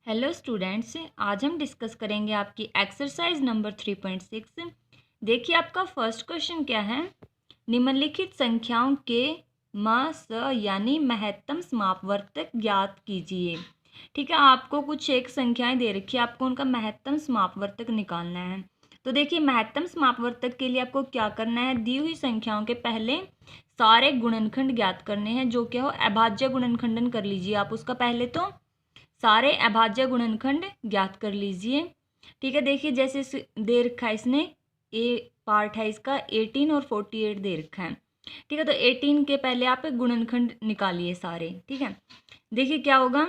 Hello students, आज हम discuss करेंगे आपकी एक्सरसाइज नंबर 3.6। देखिए आपका फर्स्ट क्वेश्चन क्या है। निम्नलिखित संख्याओं के म स यानी महत्तम समापवर्तक ज्ञात कीजिए। ठीक है, आपको कुछ एक संख्याएं दे रखी है, आपको उनका महत्तम समापवर्तक निकालना है। तो देखिए महत्तम समापवर्तक के लिए आपको क्या करना है, दी हुई संख्याओं के पहले सारे गुणनखंड ज्ञात करने हैं। जो क्या हो, अभाज्य गुणनखंडन कर लीजिए आप उसका। पहले तो सारे अभाज्य गुणनखंड ज्ञात कर लीजिए। ठीक है, देखिए जैसे दे रखा है इसने, ए पार्ट है इसका 18 और 48 दे रखा है। ठीक है, तो 18 के पहले आप गुणनखंड निकालिए सारे। ठीक है, देखिए क्या होगा,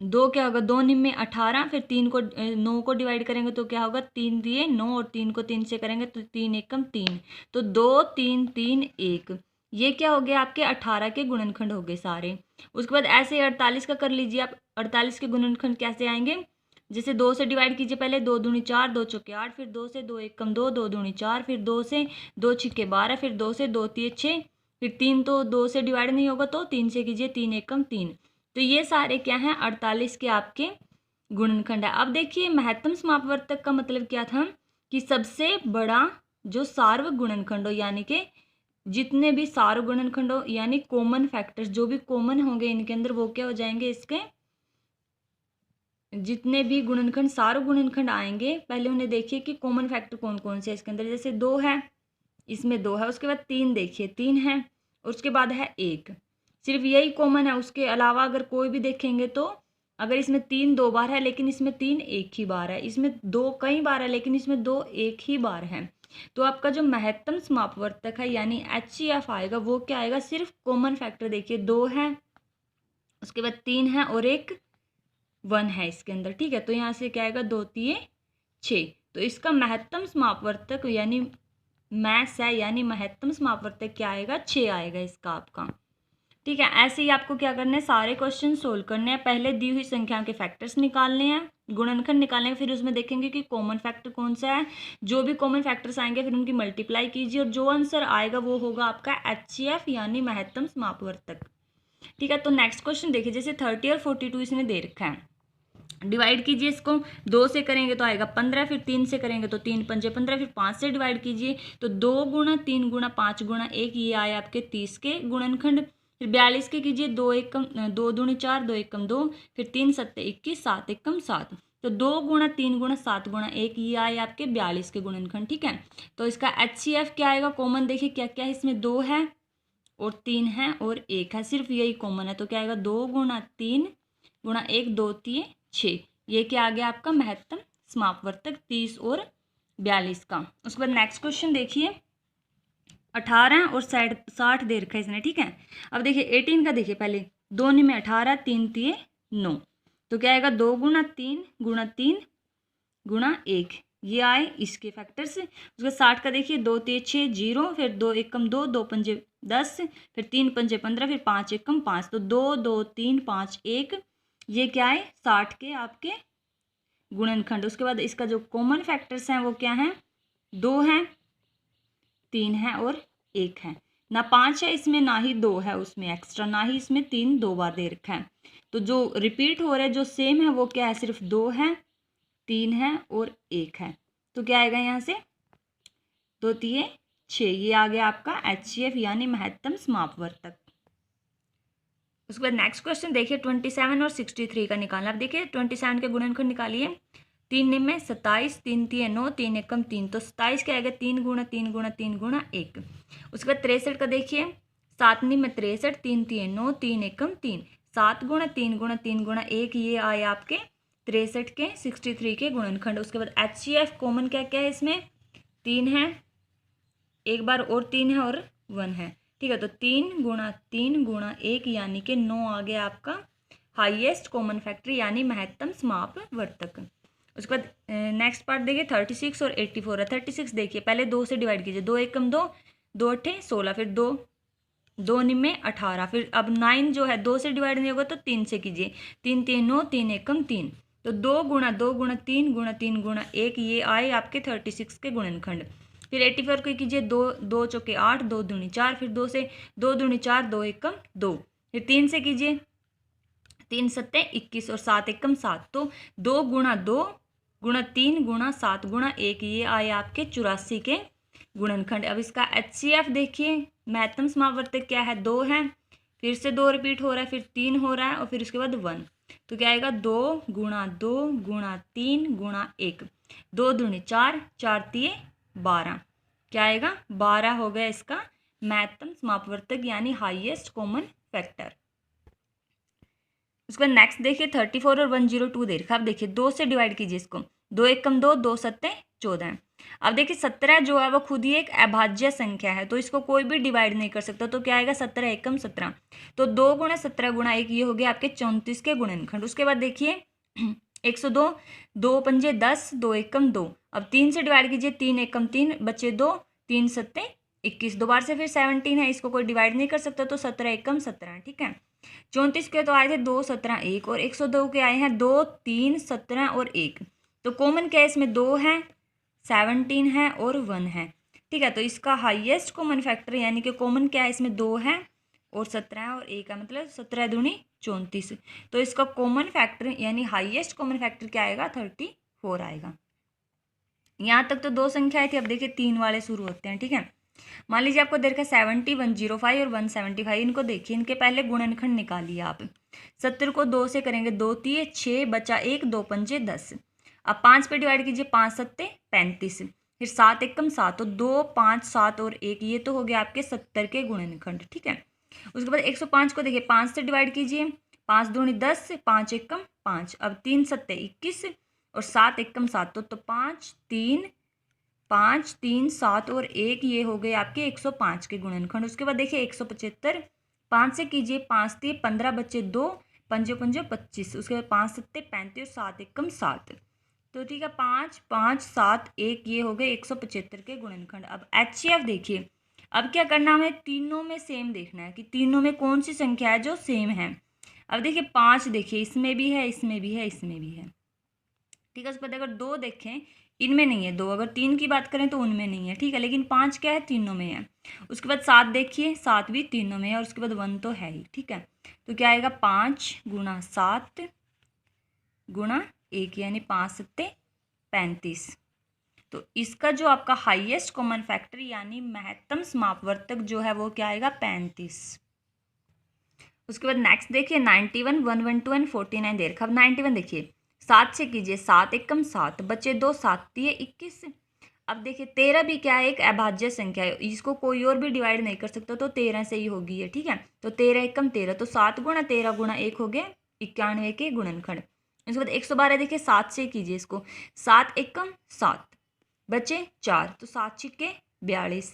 दो क्या होगा, दो निम में 18, फिर 3 को 9 को डिवाइड करेंगे तो क्या होगा, 3 दिए 9 और 3 को 3 से करेंगे तो 3 एकम 3, तो 2 3 3 1। ये क्या हो गया, आपके 18 के गुणनखंड हो गए सारे। उसके बाद ऐसे 48 का कर लीजिए आप। 48 के गुणनखंड कैसे आएंगे, जैसे 2 से डिवाइड कीजिए, पहले 2 दूनी 4, 2 चौके 8, फिर 2 से 2 एकम 2, 2 दूनी 4, फिर 2 से 2 छिक्के 12, फिर 2 से 2 तिये 6, फिर 3 तो 2 से डिवाइड नहीं होगा तो 3 से कीजिए, 3 एकम 3। तो ये सारे क्या हैं, 48 के आपके गुणनखंड है। अब देखिए महत्तम समापवर्तक का मतलब क्या था, कि सबसे बड़ा जो सार्व गुणनखंड हो, यानी कि जितने भी सार्व गुणनखंड हो, यानी कॉमन फैक्टर्स जो भी कॉमन होंगे इनके अंदर, वो क्या हो जाएंगे, इसके जितने भी गुणनखंड सार्व गुणनखंड आएंगे, पहले उन्हें देखिए कि कॉमन फैक्टर कौन कौन से है इसके अंदर। जैसे 2 है, इसमें 2 है, उसके बाद 3 देखिए 3 है, और उसके बाद है 1, सिर्फ यही कॉमन है। उसके अलावा अगर कोई भी देखेंगे तो, अगर इसमें 3 2 बार है लेकिन इसमें 3 एक ही बार है, इसमें 2 कई बार है लेकिन इसमें 2 एक ही बार है, तो आपका जो महत्तम समापवर्तक है यानी HCF आएगा, वो क्या आएगा, सिर्फ कॉमन फैक्टर देखिए 2 है, उसके बाद 3 है और एक 1 है इसके अंदर। ठीक है, तो यहाँ से क्या आएगा, 2 तिये 6। तो इसका महत्तम समापवर्तक यानी मैथ्स है, यानी महत्तम समापवर्तक क्या आएगा, 6 आएगा इसका आपका। ठीक है, ऐसे ही आपको क्या करना है, सारे क्वेश्चन सोल्व करने हैं। पहले दी हुई संख्याओं के फैक्टर्स निकालने हैं, गुणनखंड निकालने हैं, फिर उसमें देखेंगे कि कॉमन फैक्टर कौन सा है। जो भी कॉमन फैक्टर्स आएंगे फिर उनकी मल्टीप्लाई कीजिए, और जो आंसर आएगा वो होगा आपका HCF यानी महत्तम समापवर्तक। ठीक है, तो नेक्स्ट क्वेश्चन देखिए, जैसे 30 और 42 इसने दे रखा है। डिवाइड कीजिए इसको, 2 से करेंगे तो आएगा 15, फिर 3 से करेंगे तो 3 पंजे 15, फिर 5 से डिवाइड कीजिए तो 2 गुणा 3 गुणा 5 गुणा 1, ये आए आपके 30 के गुणनखंड। फिर 42 के कीजिए, 2 एकम 2 दूनी 4, 2 एकम 2, फिर 3 सत्ते 21, 7 एकम 7, तो 2 गुणा 3 गुणा 7 गुणा 1, ये आए आपके 42 के गुणनखंड। ठीक है, तो इसका HCF क्या आएगा, कॉमन देखिए क्या क्या है इसमें, 2 है और 3 है और 1 है, सिर्फ यही कॉमन है, तो क्या आएगा, 2 गुणा 3 गुणा 1, 2 तिये 6। ये क्या आ गया आपका महत्तम समापवर्तक 30 और 42 का। उसके बाद नेक्स्ट क्वेश्चन देखिए, 18 और 60 दे रखा है इसने। ठीक है, अब देखिए 18 का देखिए, पहले 2 में 18, 3 तिये 9, तो क्या आएगा, 2 गुणा 3 गुणा 3 गुणा 1, ये आए इसके फैक्टर से। उसके 60 का देखिए, 2 तिये 6 0, फिर 2 एकम 2, 2 पंजे 10, फिर 3 पंजे 15, फिर 5 एकम 5, तो 2 2 3 5 1, ये क्या है, 60 के आपके गुणनखंड। उसके बाद इसका जो कॉमन फैक्टर्स हैं वो क्या हैं, 2 हैं, 3 है और 1 है, ना 5 है इसमें ना ही 2 है उसमें एक्स्ट्रा, ना ही इसमें 3 2 बार दे रखा है। तो जो रिपीट हो रहा है, जो सेम है, वो क्या है, सिर्फ 2 है, 3 है और 1 है। तो क्या आएगा यहाँ से, 2 तिये 6, ये आ गया आपका HCF यानी महत्तम समापवर्तक। उसके बाद नेक्स्ट क्वेश्चन देखिए, 27 और 63 का निकालना। अब देखिए 27 के गुणनखंड निकालिए, 3 निम में 27, 3 तिये 9, 3 एकम 3, तो 27 क्या आएगा, 3 गुणा 3 गुणा 3 गुणा 1। उसके बाद 63 का देखिए, 7 निम में 63, 3 तिये 9, 3 एकम 3, 7 गुणा 3 गुणा 3 गुणा 1, ये आए आपके 63 के 63 के गुणनखंड। उसके बाद HCF कॉमन क्या क्या है इसमें, 3 है, एक बार और 3 है और 1 है। ठीक है, तो 3 गुणा 1 यानी कि 9 आ गया आपका हाईएस्ट कॉमन फैक्टर यानी महत्तम समापवर्तक। उसके बाद नेक्स्ट पार्ट देखिए, 36 और 84 है। 36 देखिए, पहले 2 से डिवाइड कीजिए, 2 एकम 2, 2 अट्ठे 16, फिर 2 2 निम्न 18, फिर अब 9 जो है 2 से डिवाइड नहीं होगा तो 3 से कीजिए, 3 3 9, 3 एकम 3, तो 2 गुणा 3 गुणा 3 गुणा 1, ये आए आपके 36 के गुणनखंड। फिर 84 को कीजिए, 2 2 चौके 8, 2 दूनी 4, फिर 2 से 2 दूनी 4, 2 एकम 2, फिर 3 से कीजिए, 3 सत्ते 21 और 7 एकम 7, तो 2 गुणा 2 गुणा 3 गुणा 7 गुणा 1, ये आए आपके 84 के गुणनखंड। अब इसका HCF देखिए, महत्तम समापवर्तक क्या है, 2 है, फिर से 2 रिपीट हो रहा है, फिर 3 हो रहा है और फिर उसके बाद 1, तो क्या आएगा 2 गुणा 2 गुणा 3 गुणा 1, 2 दूनी 4, 4 तिये 12, क्या आएगा 12 हो गया इसका महत्तम समापवर्तक यानी हाईएस्ट कॉमन फैक्टर। उसके बाद नेक्स्ट देखिए 34 और 102 दे रखा। अब देखिए 2 से डिवाइड कीजिए इसको, 2 एकम 2, 2 सत्ते 14। अब देखिए 17 जो है वो खुद ही एक अभाज्य संख्या है, तो इसको कोई भी डिवाइड नहीं कर सकता, तो क्या आएगा 17 एकम 17, तो 2 गुणा 17 गुणा 1, ये हो गया आपके 34 के गुणनखंड। उसके बाद देखिए 102, 2 पंजे 10, 2 एकम 2, अब 3 से डिवाइड कीजिए, 3 एकम 3 बचे 2, 3 सत्ते 21, दोबारा से फिर 17 है, इसको कोई डिवाइड नहीं कर सकता, तो 17 एकम 17, ठीक है। 34 के तो आए थे 2, 17, 1 और 102 के आए हैं 2, 3, 17 और 1, तो कॉमन क्या है इसमें 2 है, 17 है और 1 है, ठीक है। तो इसका हाईएस्ट कॉमन फैक्टर यानी कि कॉमन क्या है इसमें 2 है और 17 है और 1 है, मतलब 17 दूनी 34, तो इसका कॉमन फैक्टर यानी हाईएस्ट कॉमन फैक्टर क्या आएगा 34 आएगा। यहाँ तक तो 2 संख्याएं थी, अब देखिए 3 वाले शुरू होते हैं, ठीक है। मान लीजिए आपको दे रखा है 70, 105 और 175, इनको देखिए, इनके पहले गुणनखंड निकालिए आप। 70 को 2 से करेंगे, 2 तिये 6 बचा 1, 2 पंजे 10, अब 5 पे डिवाइड कीजिए, 5 सत्ते 35, फिर 7 एकम 7, तो 2, 5, 7 और 1, ये तो हो गया आपके 70 के गुणनखंड, ठीक है। उसके बाद 105 को देखिए 5 से डिवाइड कीजिए, 5 दूनी 10, 5 एकम 5, अब 3 सत्ते 21 और 7 एकम 7, तो 5, 3, 5, 3, 7 और 1, ये हो गए आपके 105 के गुणनखंड। उसके बाद देखिए 175, 5 से कीजिए, 5 तिये 15 बचे 2, पंजे पंजे 25, उसके बाद 5 सत्ते 35 और 7 एकम 7, तो ठीक है 5, 5, 7, 1, ये हो गए 175 के गुणनखंड। अब HCF देखिए, अब क्या करना हमें, तीनों में सेम देखना है कि तीनों में कौन सी संख्या है जो सेम है। अब देखिए 5 देखिए, इसमें भी है, इसमें भी है, इसमें भी है, ठीक है। उसके बाद अगर 2 देखें, इनमें नहीं है 2, अगर 3 की बात करें तो उनमें नहीं है, ठीक है, लेकिन 5 क्या है, तीनों में है। उसके बाद 7 देखिए, 7 भी तीनों में है, और उसके बाद 1 तो है ही, ठीक है। तो क्या आएगा 5 गुणा 7 गुणा 1 यानी 5 सत्ते 35, तो इसका जो आपका हाईएस्ट कॉमन फैक्टर यानी महत्तम समापवर्तक जो है वो क्या आएगा 35। उसके बाद नेक्स्ट देखिए 91, 112 एंड 49 दे रखा। अब 91 देखिए, 7 से कीजिए, 7 एकम 7 बचे 2, 7 तिये 21, अब देखिए 13 भी क्या है, एक अभाज्य संख्या है, इसको कोई और भी डिवाइड नहीं कर सकता, तो 13 से ही होगी ये, ठीक है। तो 13 एकम 13, तो 7 गुणा 13 गुणा 1 हो गए 91 के गुणनखंड। उसके बाद 112 देखिए, 7 से कीजिए इसको, 7 एकम 7 बचे 4, तो 7 छिक्के 42,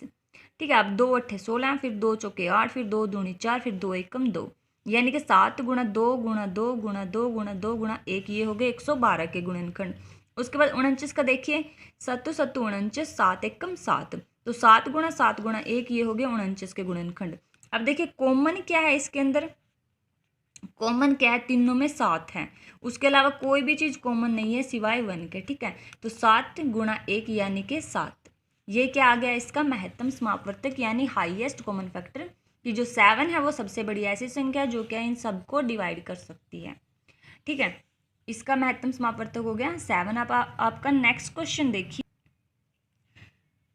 ठीक है। अब 2 अट्ठे 16, फिर 2 चौके 8, फिर 2 दूनी 4, फिर 2 एकम 2, यानी कि 7 गुणा 2 गुणा 2 गुणा 2 गुणा 2 गुणा 1, ये हो गए 112 के गुणनखंड। उसके बाद 49 का देखिए, 7 7 49, 7 एकम 7, तो 7 गुणा 7 गुणा 1, ये हो गए 49 के गुणनखंड। अब देखिए कॉमन क्या है इसके अंदर, कॉमन क्या है, तीनों में 7 है, उसके अलावा कोई भी चीज़ कॉमन नहीं है सिवाय 1 के, ठीक है। तो 7 गुणा 1 यानी कि 7, ये क्या आ गया इसका महत्तम समापवर्तक यानी हाईएस्ट कॉमन फैक्टर, कि जो 7 है वो सबसे बड़ी ऐसी संख्या है जो क्या इन सबको डिवाइड कर सकती है, ठीक है। इसका महत्तम समापवर्तक हो गया 7। आपका नेक्स्ट क्वेश्चन देखिए,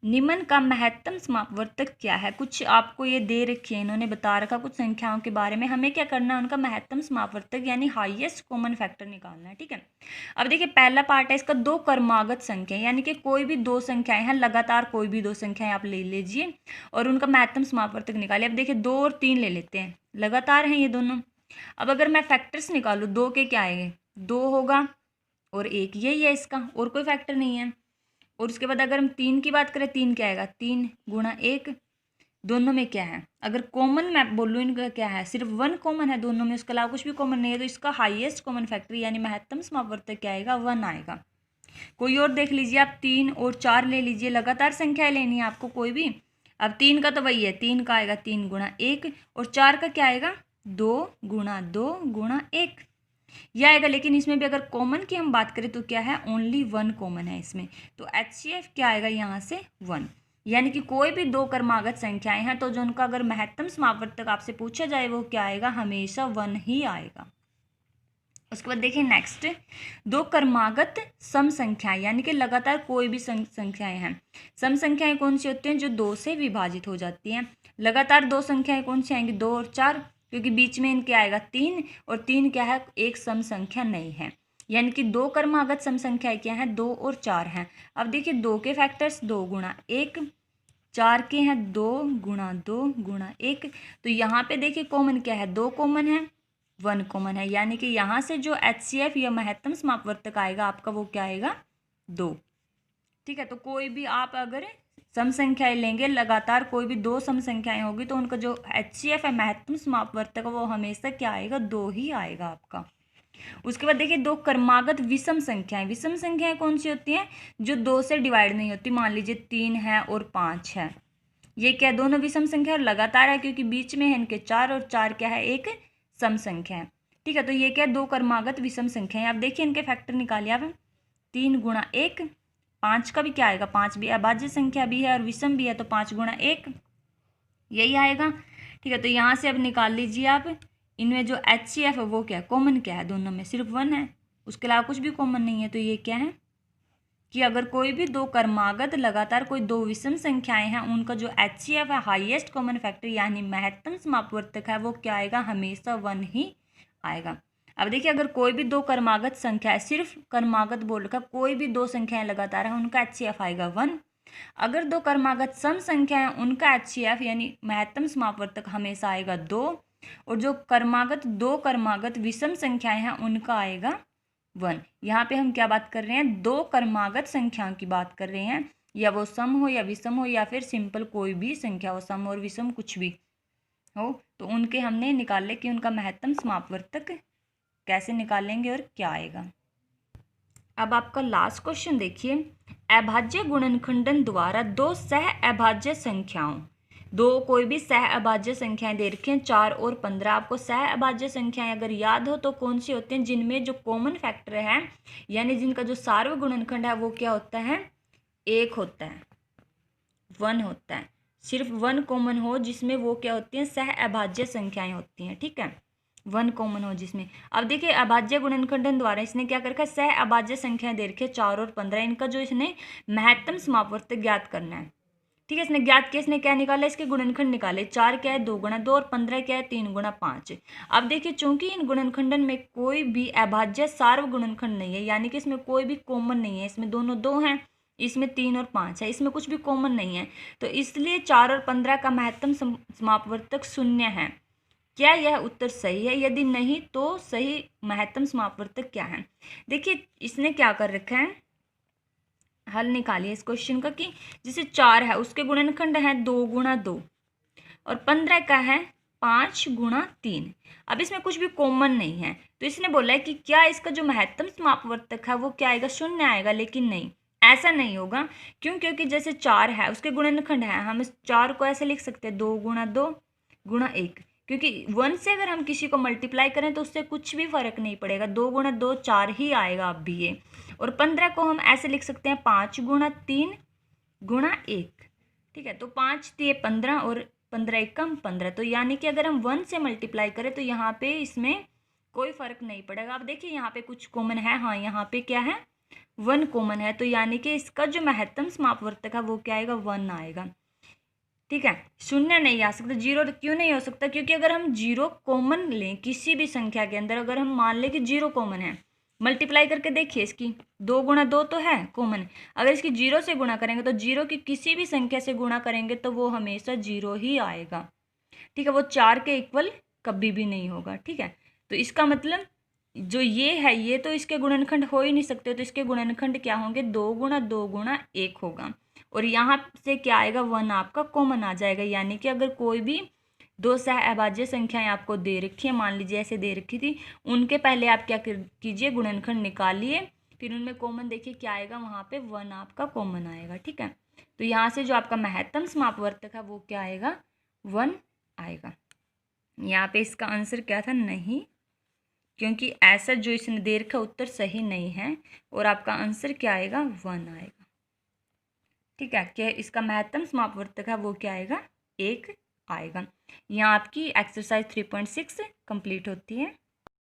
निम्न का महत्तम समापवर्तक क्या है। कुछ आपको ये दे रखी है, इन्होंने बता रखा कुछ संख्याओं के बारे में, हमें क्या करना है, उनका महत्तम समापवर्तक यानी हाईएस्ट कॉमन फैक्टर निकालना है, ठीक है। अब देखिए पहला पार्ट है इसका, 2 क्रमागत संख्या, यानी कि कोई भी 2 संख्याएं हैं, लगातार कोई भी 2 संख्याएं आप ले लीजिए और उनका महत्तम समापवर्तक निकालिए। अब देखिए 2 और 3 ले लेते हैं, लगातार हैं ये दोनों। अब अगर मैं फैक्टर्स निकालूँ, 2 के क्या आएंगे, 2 होगा और 1, यही है इसका, और कोई फैक्टर नहीं है। और उसके बाद अगर हम 3 की बात करें, 3 क्या आएगा, 3 गुणा 1, दोनों में क्या है, अगर कॉमन मैं बोलूँ इनका क्या है, सिर्फ 1 कॉमन है दोनों में, उसके अलावा कुछ भी कॉमन नहीं है, तो इसका हाईएस्ट कॉमन फैक्टर यानी महत्तम समापवर्तक क्या आएगा, 1 आएगा। कोई और देख लीजिए आप, 3 और 4 ले लीजिए, लगातार संख्या लेनी है आपको कोई भी। अब 3 का तो वही है, 3 का आएगा 3 गुणा 1, और 4 का क्या आएगा 2 गुणा 2 गुणा 1, यह आएगा। लेकिन इसमें भी अगर कॉमन की हम बात करें तो क्या है, ओनली 1 कॉमन है इसमें, तो HCF क्या आएगा यहाँ से 1, यानी कि कोई भी 2 क्रमागत संख्याएं हैं तो जो उनका अगर महत्तम समापवर्तक आपसे पूछा जाए वो क्या आएगा, हमेशा 1 ही आएगा। उसके बाद देखिए नेक्स्ट, दो क्रमागत सम संख्याएं यानी कि लगातार कोई भी संख्याएं हैं। सम संख्याएं कौन सी होती हैं? जो 2 से विभाजित हो जाती हैं। लगातार दो संख्याएं कौन सी आएंगी? 2 और 4, क्योंकि बीच में इनके आएगा 3, और 3 क्या है? एक सम संख्या नहीं है। यानी कि दो क्रमागत सम संख्याएं क्या हैं? 2 और 4 हैं। अब देखिए 2 के फैक्टर्स 2 गुणा 1, 4 के हैं 2 गुणा 2 गुणा 1। तो यहाँ पे देखिए कॉमन क्या है? 2 कॉमन है, 1 कॉमन है, यानी कि यहाँ से जो HCF या महत्तम समापवर्तक आएगा आपका वो क्या आएगा? 2। ठीक है, तो कोई भी आप अगर सम संख्याएं लेंगे, लगातार कोई भी दो सम संख्याएं होगी तो उनका जो HCF है महत्तम समापवर्तक वो हमेशा क्या आएगा? 2 ही आएगा आपका। उसके बाद देखिए दो क्रमागत विषम संख्याएं। विषम संख्याएं कौन सी होती हैं? जो 2 से डिवाइड नहीं होती। मान लीजिए 3 है और 5 है, ये क्या? दोनों विषम संख्या और लगातार है क्योंकि बीच में है इनके 4, और 4 क्या है? एक सम संख्या है। ठीक है, तो ये क्या? दो क्रमागत विषम संख्या है। अब देखिए इनके फैक्टर निकालिए आप। 3 गुणा 1, 5 का भी क्या आएगा? 5 भी अभाज्य संख्या भी है और विषम भी है, तो 5 गुणा 1 यही आएगा। ठीक है, तो यहाँ से अब निकाल लीजिए आप। इनमें जो HCF है वो क्या? कॉमन क्या है? दोनों में सिर्फ 1 है, उसके अलावा कुछ भी कॉमन नहीं है। तो ये क्या है कि अगर कोई भी दो क्रमागत लगातार कोई दो विषम संख्याएं हैं, उनका जो HCF है हाईएस्ट कॉमन फैक्टर यानी महत्तम समापवर्तक है वो क्या आएगा? हमेशा 1 ही आएगा। अब देखिए अगर कोई भी दो क्रमागत संख्या है, सिर्फ क्रमागत बोल रखा, कोई भी दो संख्याएं लगातार है उनका HCF आएगा 1। अगर दो क्रमागत सम संख्या है उनका HCF यानी महत्तम समापवर्तक हमेशा आएगा 2, और जो दो क्रमागत विषम संख्याएं हैं उनका आएगा 1। यहाँ पे हम क्या बात कर रहे हैं? दो क्रमागत संख्याओं की बात कर रहे हैं, या वो सम हो या विषम हो या फिर सिंपल कोई भी संख्या हो, सम और विषम कुछ भी हो, तो उनके हमने निकाले कि उनका महत्तम समापवर्तक कैसे निकालेंगे और क्या आएगा। अब आपका लास्ट क्वेश्चन देखिए, अभाज्य गुणनखंडन द्वारा दो सह अभाज्य संख्याओं, दो कोई भी सह अभाज्य संख्याएं दे रखी हैं 4 और 15। आपको सह अभाज्य संख्याएं अगर याद हो तो कौन सी होती हैं? जिनमें जो कॉमन फैक्टर है यानी जिनका जो सार्व गुणनखंड है वो क्या होता है? 1 होता है, 1 होता है। सिर्फ 1 कॉमन हो जिसमें वो क्या होती हैं? सह अभाज्य संख्याएं होती हैं। ठीक है, 1 कॉमन हो जिसमें। अब देखिए अभाज्य गुणनखंडन द्वारा इसने क्या कर रखा है? सह अभाज्य संख्याएं दे रखी है 4 और 15, इनका जो इसने महत्तम समापवर्तक ज्ञात करना है। ठीक है, इसने ज्ञात किया, इसने क्या निकाला? इसके गुणनखंड निकाले। 4 क्या है? 2 गुणा 2, और 15 क्या है? 3 गुणा 5। अब देखिए चूंकि इन गुणनखंडन में कोई भी अभाज्य सार्व गुणनखंड नहीं है, यानी कि इसमें कोई भी कॉमन नहीं है, इसमें दोनों 2 हैं, इसमें 3 और 5 है, इसमें कुछ भी कॉमन नहीं है, तो इसलिए 4 और 15 का महत्तम समापवर्तक 0 है। क्या यह उत्तर सही है? यदि नहीं तो सही महत्तम समापवर्तक क्या है? देखिए इसने क्या कर रखा है, हल निकालिए इस क्वेश्चन का, कि जैसे 4 है उसके गुणनखंड है 2 गुणा 2, और 15 का है 5 गुणा 3। अब इसमें कुछ भी कॉमन नहीं है, तो इसने बोला है कि क्या इसका जो महत्तम समापवर्तक है वो क्या आएगा? 0 आएगा। लेकिन नहीं, ऐसा नहीं होगा। क्यों? क्योंकि जैसे 4 है उसके गुणनखंड है, हम इस 4 को ऐसे लिख सकते हैं 2 गुणा 2 गुणा 1, क्योंकि 1 से अगर हम किसी को मल्टीप्लाई करें तो उससे कुछ भी फर्क नहीं पड़ेगा। 2 गुणा 2 4 ही आएगा अब भी ये। और 15 को हम ऐसे लिख सकते हैं 5 गुणा 3 गुणा 1। ठीक है, तो 5 दिए 15 और 15 एक कम 15, तो यानी कि अगर हम 1 से मल्टीप्लाई करें तो यहाँ पे इसमें कोई फर्क नहीं पड़ेगा। अब देखिए यहाँ पे कुछ कॉमन है, हाँ यहाँ पे क्या है? 1 कॉमन है, तो यानी कि इसका जो महत्तम समापवर्तक है वो क्या आएगा? 1 आएगा। ठीक है, 0 नहीं आ सकता। 0 क्यों नहीं हो सकता? क्योंकि अगर हम 0 कॉमन लें किसी भी संख्या के अंदर, अगर हम मान लें कि 0 कॉमन है, मल्टीप्लाई करके देखिए इसकी, 2 गुणा 2 तो है कॉमन, अगर इसकी 0 से गुणा करेंगे तो 0 की किसी भी संख्या से गुणा करेंगे तो वो हमेशा 0 ही आएगा। ठीक है, वो 4 के इक्वल कभी भी नहीं होगा। ठीक है, तो इसका मतलब जो ये है ये तो इसके गुणनखंड हो ही नहीं सकते, तो इसके गुणनखंड क्या होंगे? 2 गुणा 1 होगा, और यहाँ से क्या आएगा? 1 आपका कॉमन आ जाएगा। यानी कि अगर कोई भी दो सह अभाज्य संख्याएं आपको दे रखी है, मान लीजिए ऐसे दे रखी थी, उनके पहले आप क्या कीजिए? गुणनखंड निकालिए, फिर उनमें कॉमन देखिए क्या आएगा? वहाँ पे 1 आपका कॉमन आएगा। ठीक है, तो यहाँ से जो आपका महत्तम समापवर्तक है वो क्या आएगा? 1 आएगा। यहाँ पे इसका आंसर क्या था? नहीं, क्योंकि ऐसा जो इसने दे रखा उत्तर सही नहीं है, और आपका आंसर क्या आएगा? 1 आएगा। ठीक है, क्या इसका महत्तम समापवर्तक है वो क्या आएगा? 1 आएगा। यहाँ आपकी एक्सरसाइज 3.6 कंप्लीट होती है।